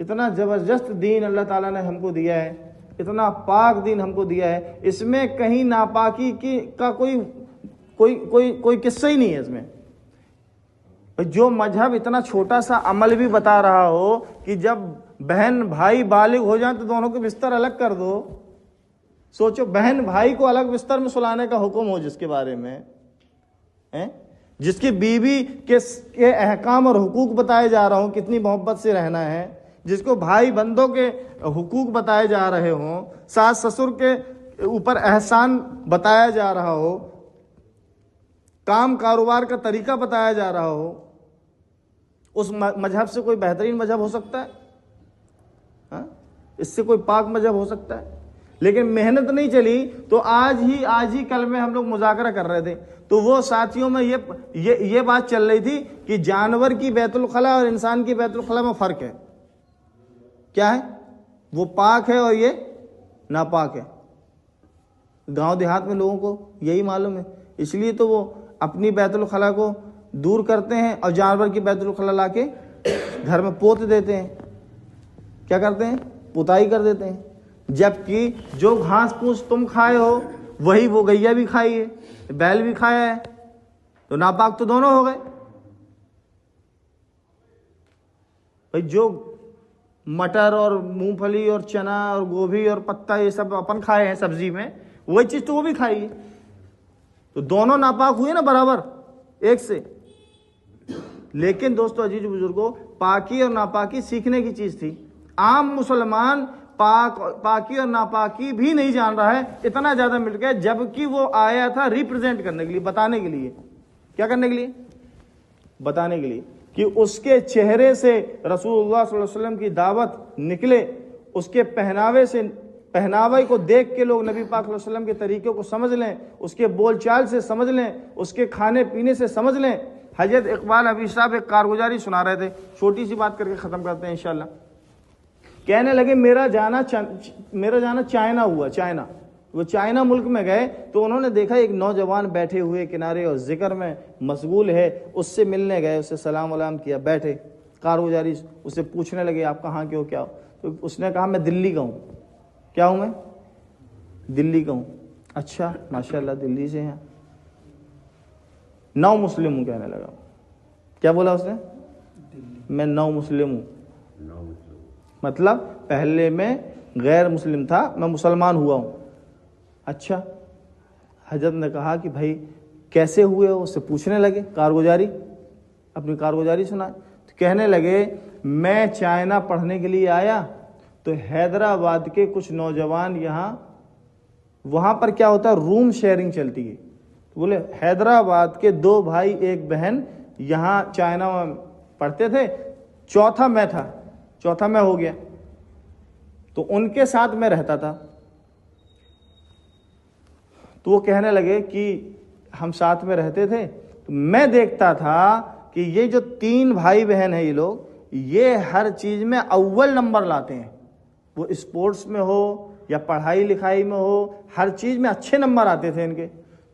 Speaker 1: اتنا زبردست دین اللہ تعالیٰ نے ہم کو دیا ہے، اتنا پاک دین ہم کو دیا ہے، اس میں کہیں ناپاکی کا کوئی قصہ ہی نہیں ہے۔ اس میں جو مذہب اتنا چھوٹا سا عمل بھی بتا رہا ہو کہ جب بہن بھائی بالغ ہو جائیں تو دونوں کے بستر الگ کر دو، سوچو بہن بھائی کو الگ بستر میں سلانے کا حکم ہو، جس کے بارے میں جس کی بیوی کے احکام اور حقوق بتائے جا رہا ہوں، کتنی محبت سے رہنا ہے، جس کو بھائی بندوں کے حقوق بتائے جا رہے ہوں، ساس سسر کے اوپر احسان بتایا جا رہا ہو، کام کاروبار کا طریقہ بتایا جا رہا ہو، اس مذہب سے کوئی بہترین مذہب ہو سکتا ہے؟ اس سے کوئی پاک مذہب ہو سکتا ہے؟ لیکن محنت نہیں چلی تو آج ہی کل میں ہم لوگ مذاکرہ کر رہے تھے تو وہ ساتھیوں میں یہ بات چل رہی تھی کہ جانور کی بیت الخلاء اور انسان کی بیت الخلاء میں فرق ہے. کیا ہے؟ وہ پاک ہے اور یہ ناپاک ہے. گاؤں دیہات میں لوگوں کو یہی معلوم ہے، اس لیے تو وہ اپنی بیت الخلاء کو دور کرتے ہیں اور جانور کی بیت الخلاء لا کے گھر میں پوت دیتے ہیں. کیا کرتے ہیں؟ پتائی کر دیتے ہیں. جبکہ جو گھاس پھوس تم کھائے ہو وہی وہ گیا بھی کھائی ہے، بیل بھی کھایا ہے، تو ناپاک تو دونوں ہو گئے. بھائی جو مٹر اور مونگ پھلی اور چنا اور گوبھی اور پتا یہ سب اپن کھائے ہیں سبزی میں، وہی چیز تو وہ بھی کھائی ہے، تو دونوں ناپاک ہوئے نا برابر ایک سے. لیکن دوستو عزیز بزرگوں، پاکی اور ناپاکی سیکھنے کی چیز تھی. عام مسلمان پاکی اور ناپاکی بھی نہیں جان رہا ہے، اتنا زیادہ مل گیا، جبکہ وہ آیا تھا ریپرزینٹ کرنے کے لیے، بتانے کے لیے. کیا کرنے کے لیے؟ بتانے کے لیے کہ اس کے چہرے سے رسول اللہ صلی اللہ علیہ وسلم کی دعوت نکلے، اس کے پہناوے کو دیکھ کے لوگ نبی پاک صلی اللہ علیہ وسلم کے طریقے کو سمجھ لیں، اس کے بول چال سے سمجھ لیں، اس کے کھانے پینے سے سمجھ لیں. حضرت اقبال حبیب صاحب ایک کارگزاری سنا رہے تھے، چھوٹی سی بات کر کے ختم کرتے ہیں انشاءاللہ. کہنے لگے میرا جانا چائنا ہوا. وہ چائنا ملک میں گئے تو انہوں نے دیکھا ایک نوجوان بیٹھے ہوئے کنارے اور ذکر میں مشغول ہے. اس سے ملنے گئے، اس سے سلام ولام کیا، بیٹھے. کارگزاری اس سے پوچھنے لگے آپ کہاں کے ہو، کیا ہو؟ تو اس نے کہا میں دلی کا ہوں. کیا ہوں میں؟ دلی کا ہوں. اچھا ماشاءاللہ دلی سے ہیں. نو مسلم ہوں کہنے لگا. کیا بولا اس نے؟ میں نو مسلم ہوں. مطلب پہلے میں غیر مسلم تھا، میں مسلمان ہوا ہوں. اچھا. حضرت نے کہا کہ بھائی کیسے ہوئے ہو؟ اس سے پوچھنے لگے. اپنی کارگزاری سنا. تو کہنے لگے میں چائنا پڑھنے کے لیے آیا تو حیدرآباد کے کچھ نوجوان وہاں پر کیا ہوتا ہے، روم شیئرنگ چلتی ہے. بولے حیدرآباد کے 2 بھائی 1 بہن یہاں چائنا میں پڑھتے تھے، چوتھا میں ہو گیا، تو ان کے ساتھ میں رہتا تھا. تو وہ کہنے لگے کہ ہم ساتھ میں رہتے تھے تو میں دیکھتا تھا کہ یہ جو 3 بھائی بہن ہیں، یہ لوگ یہ ہر چیز میں اول نمبر لاتے ہیں. وہ اسپورٹس میں ہو یا پڑھائی لکھائی میں ہو، ہر چیز میں اچھے نمبر آتے تھے ان کے.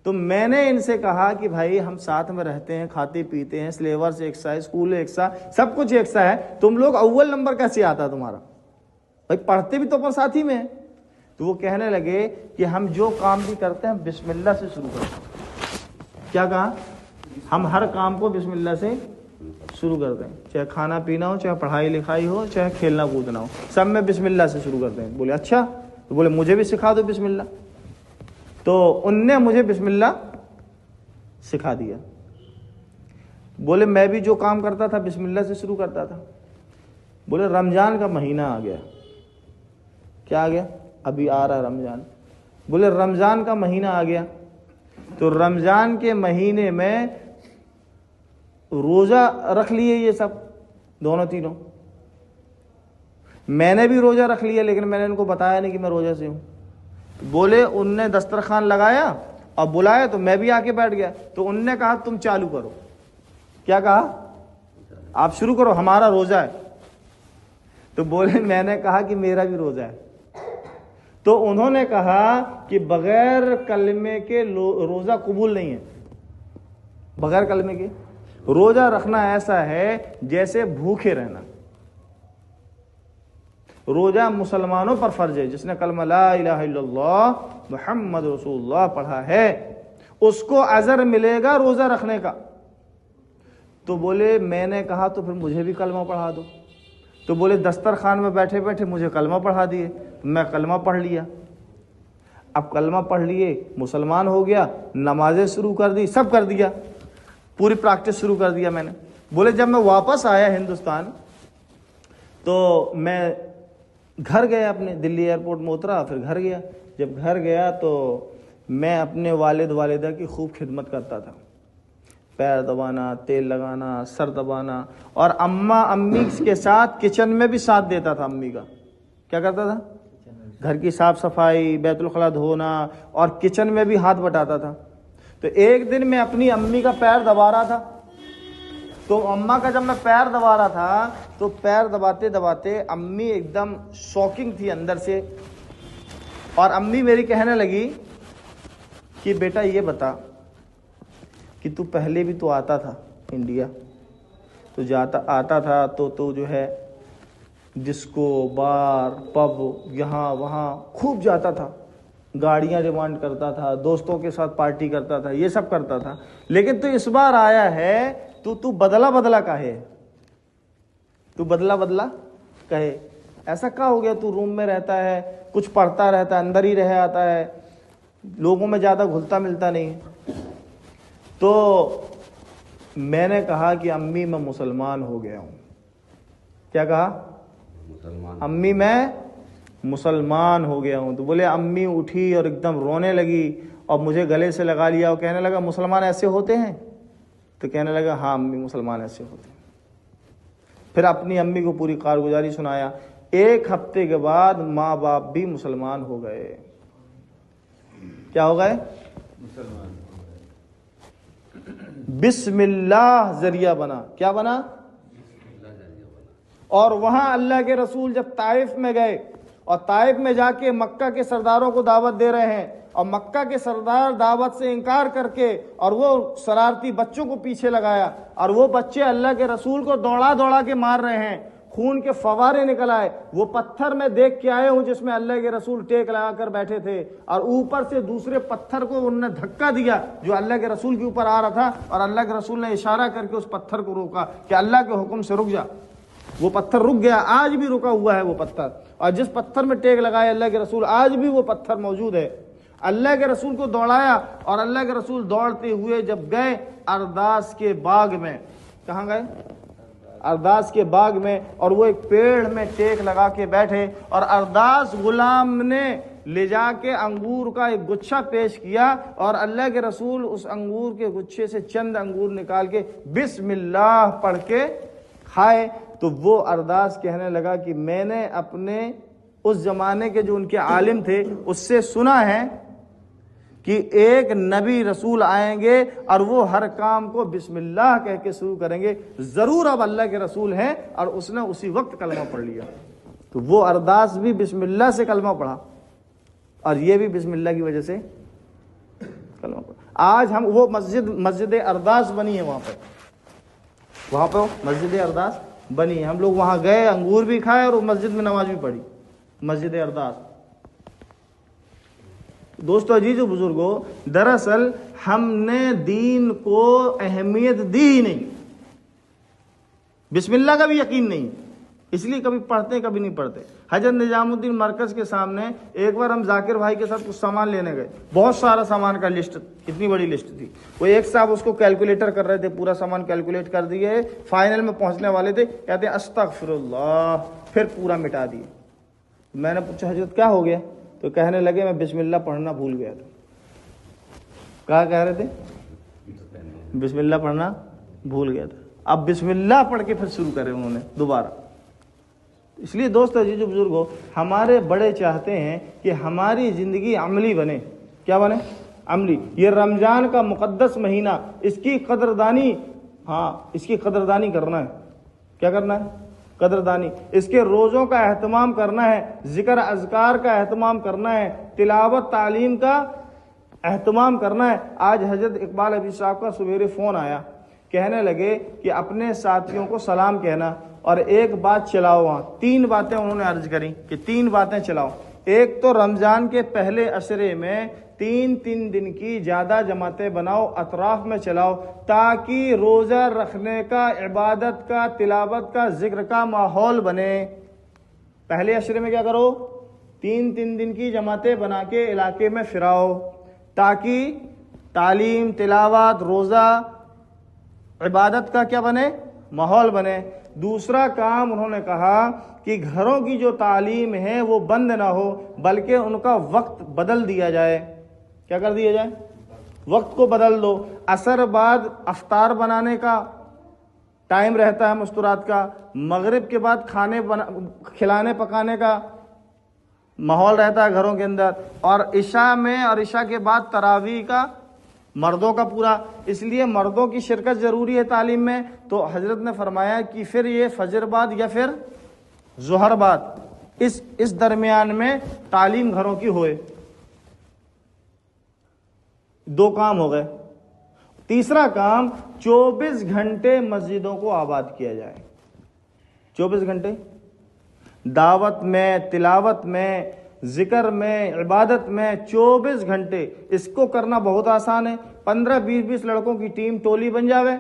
Speaker 1: تو میں نے ان سے کہا کہ بھائی ہم ساتھ میں رہتے ہیں، کھاتے پیتے ہیں، سلیبس ایک سا ہے، اسکول ایک سا، سب کچھ ایک سا ہے، تم لوگ اول نمبر کیسے آتا تمہارا؟ بھائی پڑھتے بھی تو اپن ساتھ ہی میں ہیں. تو وہ کہنے لگے کہ ہم جو کام بھی کرتے ہیں بسم اللہ سے شروع کرتے ہیں. کیا کہا؟ ہم ہر کام کو بسم اللہ سے شروع کرتے ہیں، چاہے کھانا پینا ہو، چاہے پڑھائی لکھائی ہو، چاہے کھیلنا کودنا ہو، سب میں بسم اللہ سے شروع کرتے ہیں. بولے اچھا. تو بولے مجھے بھی سکھا دو بسم اللہ. تو ان نے مجھے بسم اللہ سکھا دیا. بولے میں بھی جو کام کرتا تھا بسم اللہ سے شروع کرتا تھا. بولے رمضان کا مہینہ آ گیا. کیا آ گیا؟ ابھی آ رہا ہے رمضان. بولے رمضان کا مہینہ آ گیا تو رمضان کے مہینے میں روزہ رکھ لیے یہ سب دونوں تینوں. میں نے بھی روزہ رکھ لیا لیکن میں نے ان کو بتایا نہیں کہ میں روزہ سے ہوں. بولے ان نے دسترخوان لگایا اور بلایا تو میں بھی آ کے بیٹھ گیا. تو ان نے کہا تم چالو کرو. کیا کہا؟ آپ شروع کرو، ہمارا روزہ ہے. تو بولے میں نے کہا کہ میرا بھی روزہ ہے. تو انہوں نے کہا کہ بغیر کلمے کے روزہ قبول نہیں ہے. بغیر کلمے کے روزہ رکھنا ایسا ہے جیسے بھوکے رہنا. روزہ مسلمانوں پر فرض ہے. جس نے کلمہ لا الہ الا اللہ محمد رسول اللہ پڑھا ہے اس کو اجر ملے گا روزہ رکھنے کا. تو بولے میں نے کہا تو پھر مجھے بھی کلمہ پڑھا دو. تو بولے دسترخوان میں بیٹھے بیٹھے مجھے کلمہ پڑھا دیے. میں کلمہ پڑھ لیا. اب کلمہ پڑھ لیے، مسلمان ہو گیا، نمازیں شروع کر دی، سب کر دیا، پوری پریکٹس شروع کر دیا میں نے. بولے جب میں واپس آیا ہندوستان تو میں گھر گیا، اپنے دلی ایئرپورٹ میں اترا، پھر گھر گیا. جب گھر گیا تو میں اپنے والد والدہ کی خوب خدمت کرتا تھا. پیر دبانا، تیل لگانا، سر دبانا، اور امی کے ساتھ کچن میں بھی ساتھ دیتا تھا امی کا. کیا کرتا تھا؟ گھر کی صاف صفائی، بیت الخلا دھونا، اور کچن میں بھی ہاتھ بٹاتا تھا۔ تو ایک دن میں اپنی امی کا پیر دبا رہا تھا، تو اماں کا جب میں پیر دبا رہا تھا تو پیر دباتے دباتے امی ایک دم شوکنگ تھی اندر سے، اور امی میری کہنے لگی کہ بیٹا یہ بتا کہ تو پہلے بھی تو آتا تھا انڈیا، تو آتا تھا تو جو ہے ڈسکو، بار، پب، یہاں وہاں خوب جاتا تھا، گاڑیاں ڈیمانڈ کرتا تھا، دوستوں کے ساتھ پارٹی کرتا تھا، یہ سب کرتا تھا، لیکن تو اس بار آیا ہے تو بدلا کہے، تو بدلا کہے، ایسا کیا ہو گیا؟ تو روم میں رہتا ہے، کچھ پڑھتا رہتا ہے، اندر ہی رہ آتا ہے، لوگوں میں زیادہ گھلتا ملتا نہیں۔ تو میں نے کہا کہ امی میں مسلمان ہو گیا ہوں۔ کیا کہا؟ امی میں مسلمان ہو گیا ہوں۔ تو بولے امی اٹھی اور ایک دم رونے لگی اور مجھے گلے سے لگا لیا اور کہنے لگا مسلمان ایسے ہوتے ہیں؟ تو کہنے لگا ہاں امی مسلمان ایسے ہوتے ہیں۔ پھر اپنی امی کو پوری کارگزاری سنایا۔ ایک ہفتے کے بعد ماں باپ بھی مسلمان ہو گئے۔ کیا ہو گئے؟ مسلمان ہو گئے۔ بسم اللہ ذریعہ بنا۔ کیا بنا؟ اور وہاں اللہ کے رسول جب طائف میں گئے اور طائف میں جا کے مکہ کے سرداروں کو دعوت دے رہے ہیں، اور مکہ کے سردار دعوت سے انکار کر کے اور وہ شرارتی بچوں کو پیچھے لگایا، اور وہ بچے اللہ کے رسول کو دوڑا کے مار رہے ہیں، خون کے فوارے نکل آئے۔ وہ پتھر میں دیکھ کے آئے ہوں جس میں اللہ کے رسول ٹیک لگا کر بیٹھے تھے، اور اوپر سے دوسرے پتھر کو انہوں نے دھکا دیا جو اللہ کے رسول کے اوپر آ رہا تھا، اور اللہ کے رسول نے اشارہ کر کے اس پتھر کو روکا کہ اللہ کے حکم سے رک جا۔ وہ پتھر رک گیا، آج بھی رکا ہوا ہے وہ پتھر، اور جس پتھر میں ٹیک لگائے اللہ کے رسول آج بھی وہ پتھر موجود ہے۔ اللہ کے رسول کو دوڑایا، اور اللہ کے رسول دوڑتے ہوئے جب گئے ارداس کے باغ میں، کہاں گئے؟ ارداس کے باغ میں، اور وہ ایک پیڑ میں ٹیک لگا کے بیٹھے، اور ارداس غلام نے لے جا کے انگور کا ایک گچھا پیش کیا، اور اللہ کے رسول اس انگور کے گچھے سے چند انگور نکال کے بسم اللہ پڑھ کے کھائے۔ تو وہ ارداس کہنے لگا کہ میں نے اپنے اس زمانے کے جو ان کے عالم تھے اس سے سنا ہے کہ ایک نبی رسول آئیں گے اور وہ ہر کام کو بسم اللہ کہہ کے شروع کریں گے، ضرور اب اللہ کے رسول ہیں، اور اس نے اسی وقت کلمہ پڑھ لیا۔ تو وہ ارداس بھی بسم اللہ سے کلمہ پڑھا، اور یہ بھی بسم اللہ کی وجہ سے کلمہ پڑھا۔ آج ہم وہ مسجد ارداس بنی ہے، وہاں پہ مسجد ارداس بنی ہے، ہم لوگ وہاں گئے، انگور بھی کھائے اور مسجد میں نماز بھی پڑھی، مسجد ارداس۔ دوستو عزیز و بزرگوں، دراصل ہم نے دین کو اہمیت دی ہی نہیں، بسم اللہ کا بھی یقین نہیں، اس لیے کبھی پڑھتے کبھی نہیں پڑھتے۔ حضرت نظام الدین مرکز کے سامنے ایک بار ہم ذاکر بھائی کے ساتھ کچھ سامان لینے گئے، بہت سارا سامان کا لسٹ، اتنی بڑی لسٹ تھی، وہ ایک صاحب اس کو کیلکولیٹر کر رہے تھے، پورا سامان کیلکولیٹ کر دیے، فائنل میں پہنچنے والے تھے، کہتے ہیں استغفر اللہ، پھر پورا مٹا دیے۔ میں نے پوچھا حضرت کیا ہو گیا؟ تو کہنے لگے میں بسم اللہ پڑھنا بھول گیا تھا۔ کہا کہہ رہے تھے؟ بسم اللہ پڑھنا بھول گیا تھا۔ اب بسم اللہ پڑھ کے پھر شروع کرے انہوں نے دوبارہ۔ اس لیے دوست عزیز و بزرگوں، ہمارے بڑے چاہتے ہیں کہ ہماری زندگی عملی بنے۔ کیا بنے؟ عملی۔ یہ رمضان کا مقدس مہینہ، اس کی قدردانی، اس کی قدردانی کرنا ہے۔ کیا کرنا ہے؟ قدردانی۔ اس کے روزوں کا اہتمام کرنا ہے، ذکر اذکار کا اہتمام کرنا ہے، تلاوت تعلیم کا اہتمام کرنا ہے۔ آج حضرت اقبال حبیب صاحب کا سویرے فون آیا، کہنے لگے کہ اپنے ساتھیوں کو سلام کہنا اور ایک بات چلاؤ۔ وہاں 3 باتیں انہوں نے عرض کری کہ 3 باتیں چلاؤ۔ ایک تو رمضان کے پہلے عشرے میں 3 دن کی زیادہ جماعتیں بناؤ، اطراف میں چلاؤ، تاکہ روزہ رکھنے کا، عبادت کا، تلاوت کا، ذکر کا ماحول بنے۔ پہلے عشرے میں کیا کرو؟ 3 دن کی جماعتیں بنا کے علاقے میں پھراؤ، تاکہ تعلیم، تلاوت، روزہ، عبادت کا کیا بنے؟ ماحول بنے۔ دوسرا کام انہوں نے کہا کہ گھروں کی جو تعلیم ہے وہ بند نہ ہو، بلکہ ان کا وقت بدل دیا جائے۔ کیا کر دیا جائے؟ وقت کو بدل دو۔ عصر بعد افطار بنانے کا ٹائم رہتا ہے مستورات کا، مغرب کے بعد کھلانے پکانے کا ماحول رہتا ہے گھروں کے اندر. اور عشاء میں اور عشاء کے بعد تراویح کا مردوں کا پورا، اس لیے مردوں کی شرکت ضروری ہے تعلیم میں. تو حضرت نے فرمایا کہ پھر یہ فجر بعد یا پھر ظہر بعد اس درمیان میں تعلیم گھروں کی ہوئے. 2 کام ہو گئے. تیسرا کام 24 گھنٹے مسجدوں کو آباد کیا جائے. 24 گھنٹے دعوت میں، تلاوت میں، ذکر میں، عبادت میں 24 گھنٹے. اس کو کرنا بہت آسان ہے. 15-20 لڑکوں کی ٹیم ٹولی بن جاوے،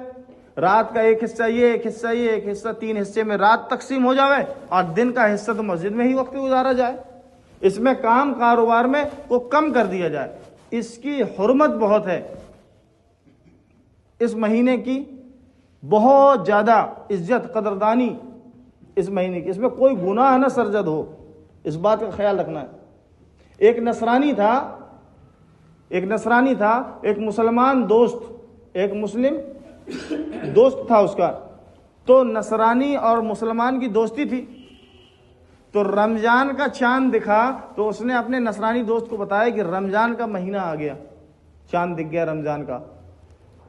Speaker 1: رات کا ایک حصہ یہ، ایک حصہ یہ، ایک حصہ 3 حصے میں رات تقسیم ہو جاوے، اور دن کا حصہ تو مسجد میں ہی وقت گزارا جائے. اس میں کام کاروبار میں کو کم کر دیا جائے. اس کی حرمت بہت ہے. اس مہینے کی بہت زیادہ عزت قدردانی اس مہینے کی. اس میں کوئی گناہ نہ سرزد ہو، اس بات کا خیال رکھنا ہے. ایک نصرانی تھا، ایک مسلمان دوست، ایک مسلم دوست تھا اس کا. تو نصرانی اور مسلمان کی دوستی تھی. تو رمضان کا چاند دکھا تو اس نے اپنے نصرانی دوست کو بتایا کہ رمضان کا مہینہ آ گیا، چاند دکھ گیا رمضان کا.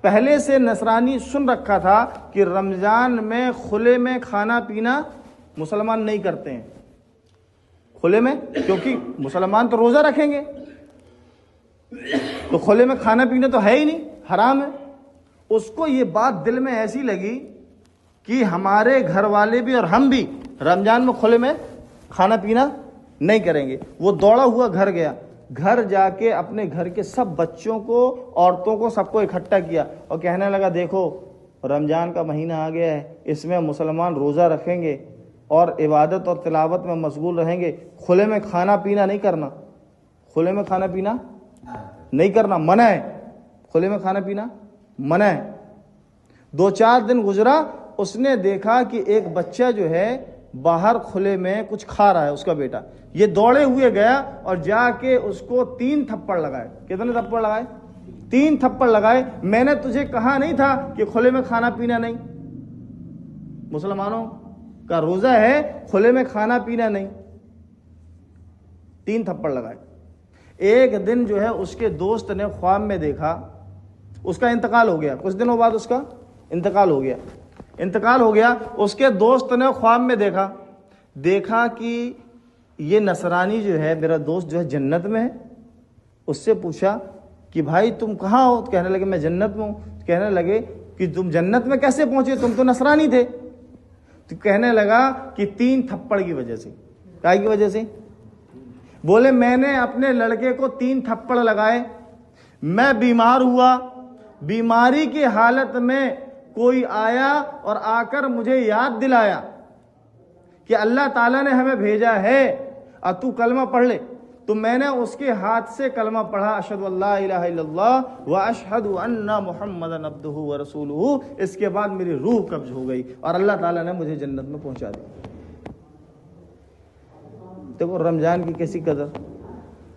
Speaker 1: پہلے سے نصرانی سن رکھا تھا کہ رمضان میں کھلے میں کھانا پینا مسلمان نہیں کرتے ہیں. کھلے میں، کیونکہ مسلمان تو روزہ رکھیں گے، تو کھلے میں کھانا پینا تو ہے ہی نہیں، حرام ہے. اس کو یہ بات دل میں ایسی لگی کہ ہمارے گھر والے بھی اور ہم بھی رمضان میں کھلے میں کھانا پینا نہیں کریں گے. وہ دوڑا ہوا گھر گیا، گھر جا کے اپنے گھر کے سب بچوں کو، عورتوں کو، سب کو اکٹھا کیا اور کہنے لگا دیکھو رمضان کا مہینہ آ گیا ہے، اس میں مسلمان روزہ رکھیں گے اور عبادت اور تلاوت میں مشغول رہیں گے. کھلے میں کھانا پینا نہیں کرنا، کھلے میں کھانا پینا نہیں کرنا، منع ہے. کھلے میں کھانا پینا منع ہے. 2-4 دن گزرا، اس نے دیکھا کہ ایک بچہ جو ہے باہر کھلے میں کچھ کھا رہا ہے، اس کا بیٹا. یہ دوڑے ہوئے گیا اور جا کے اس کو 3 تھپڑ لگائے. کتنے تھپڑ لگائے؟ 3 تھپڑ لگائے. میں نے تجھے کہا نہیں تھا کہ کھلے میں کھانا پینا نہیں؟ مسلمانوں کا روزہ ہے، کھلے میں کھانا پینا نہیں. 3 تھپڑ لگائے. ایک دن جو ہے اس کے دوست نے خواب میں دیکھا، اس کا انتقال ہو گیا، کچھ دنوں بعد اس کا انتقال ہو گیا. اس کے دوست نے خواب میں دیکھا کہ یہ نصرانی جو ہے میرا دوست جو ہے جنت میں ہے. اس سے پوچھا کہ بھائی تم کہاں ہو؟ کہنے لگے میں جنت میں ہوں. کہنے لگے کہ تم جنت میں کیسے پہنچے، تم تو نصرانی تھے. تو کہنے لگا کہ 3 تھپڑ کی وجہ سے. کیا کی وجہ سے؟ بولے میں نے اپنے لڑکے کو 3 تھپڑ لگائے، میں بیمار ہوا، بیماری کی حالت میں کوئی آیا اور آ کر مجھے یاد دلایا کہ اللہ تعالیٰ نے ہمیں بھیجا ہے اور تو کلمہ پڑھ لے. تو میں نے اس کے ہاتھ سے کلمہ پڑھا، اشہد ان لا الہ الا اللہ واشہد ان محمدا عبدہ ورسولہ. اس کے بعد میری روح قبض ہو گئی اور اللہ تعالیٰ نے مجھے جنت میں پہنچا دیا. دیکھو رمضان کی کیسی قدر.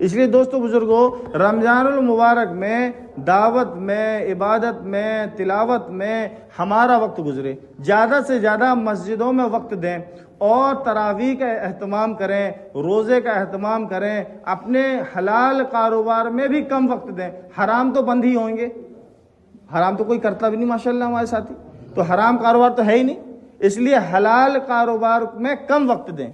Speaker 1: اس لیے دوستو بزرگو، رمضان المبارک میں دعوت میں، عبادت میں، تلاوت میں ہمارا وقت گزرے. زیادہ سے زیادہ مسجدوں میں وقت دیں اور تراویح کا اہتمام کریں، روزے کا اہتمام کریں. اپنے حلال کاروبار میں بھی کم وقت دیں. حرام تو بند ہی ہوں گے، حرام تو کوئی کرتا بھی نہیں ماشاءاللہ ہمارے ساتھی، تو حرام کاروبار تو ہے ہی نہیں. اس لیے حلال کاروبار میں کم وقت دیں.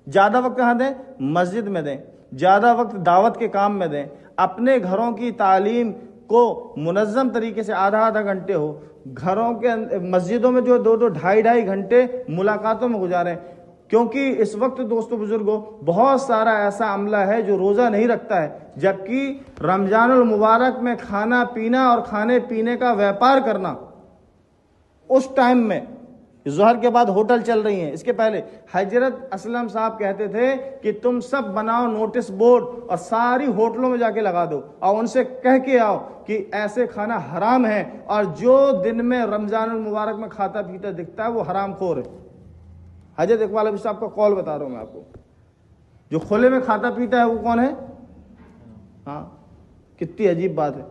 Speaker 1: زیادہ وقت کہاں دیں؟ مسجد میں دیں. زیادہ وقت دعوت کے کام میں دیں. اپنے گھروں کی تعلیم کو منظم طریقے سے آدھا گھنٹے ہو. گھروں کے مسجدوں میں جو 2-2 ڈھائی گھنٹے ملاقاتوں میں گزاریں. کیونکہ اس وقت دوستو بزرگوں بہت سارا ایسا عملہ ہے جو روزہ نہیں رکھتا ہے، جبکہ رمضان المبارک میں کھانا پینا اور کھانے پینے کا ویپار کرنا، اس ٹائم میں ظہر کے بعد ہوٹل چل رہی ہیں، اس کے پہلے حضرت اسلم صاحب کہتے تھے کہ تم سب بناؤ نوٹس بورڈ اور ساری ہوٹلوں میں جا کے لگا دو اور ان سے کہہ کے آؤ کہ ایسے کھانا حرام ہے، اور جو دن میں رمضان المبارک میں کھاتا پیتا دکھتا ہے وہ حرام خور ہے. حضرت اقبال ابی صاحب کا قول بتا رہا ہوں میں آپ کو. جو کھلے میں کھاتا پیتا ہے وہ کون ہے؟ ہاں، کتنی عجیب بات ہے.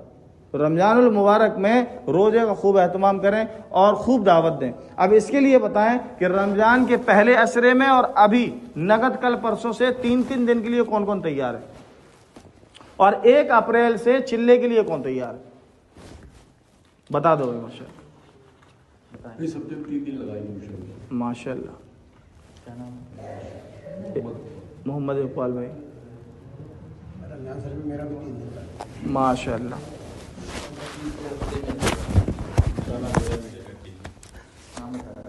Speaker 1: تو رمضان المبارک میں روزے کا خوب اہتمام کریں اور خوب دعوت دیں. اب اس کے لیے بتائیں کہ رمضان کے پہلے عشرے میں اور ابھی نقد کل پرسوں سے 3 دن کے لیے کون کون تیار ہے, اور 1 اپریل سے چلے کے لیے کون تیار ہے, بتا دو بھائی. ماشاء اللہ. محمد اقبال بھائی ماشاء اللہ.